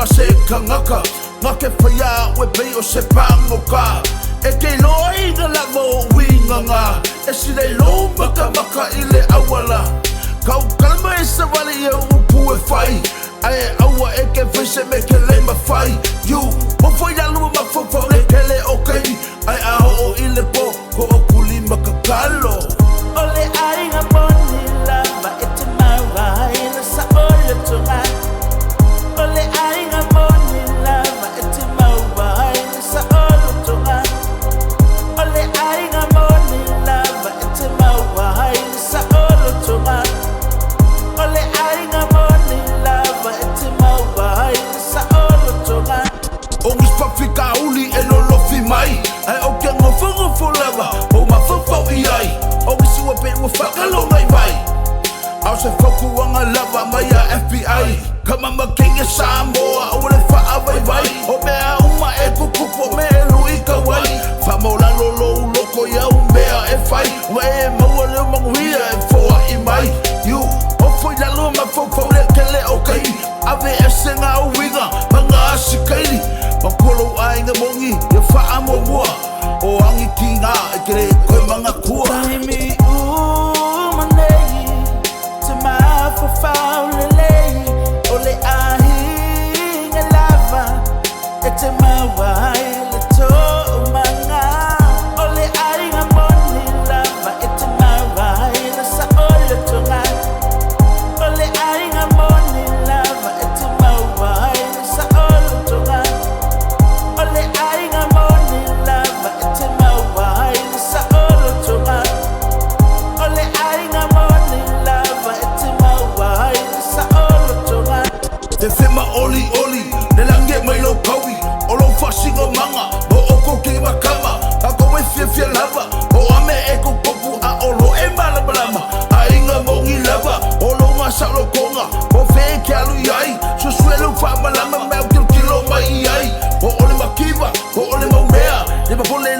lava se kangaka ngake whaia we pei o se pangoka e kei loa inga lava o winganga e sile lo maka maka i le awala kau kalama e sa wale e upu e whai ae aua e ke whaise me ke le mawhai you o whai alua ma whawhau le ke le o kei ai aho o i le po ko o kuli maka kalo Ole Aiga Moni lava e te mawai na sa ole tonga Ole Aiga Moni lava e te mawai na sa ole tonga Ole Aiga Moni lava e te mawai na sa ole tonga Ole Aiga Moni lava e te mawai na sa ole tonga O mispafika uli e no lofi mai ai o ke ngofo lava o mawhawhau i ai o misiwa pe ua whakalo mai mai au se whakuanga lava mai a FBI kama makinga Samoa o le whaawai vai o mea uma e kukupo me lui ka wai whamola lolo loko ia u mea e whai wa e maua leo manguia e whoa i mai you o whai lalo ma whawhau le kele o kai ave e senga o winga manga asikaili makolo Aiga Moni e wha mo mua o angi ki ngā e kere koe manga kua Taimi umanei te mawhawhau lelei Ole Aiga lava e te mawai le tō manga Ole Aiga Moni lava e te mawai le sa ole tonga Ole Aiga Moni lava e te mawai le sa ole tonga Ole Aiga Moni lava e te mawai le sa ole tonga Ole Aiga Moni lava e te mawai le sa ole tonga Te whema oli oli, ne lange mai lo kaui o lo whasinga manga, o oko ki makama a koe whia lava, o ame e ko kopu a olo e malabalama Aiga Moni lava, o lo ngasa lo konga o whee ke alu iai, so suelu wha malama mea kilo mai iai o ole makiwa, o ole maumea, ne mapole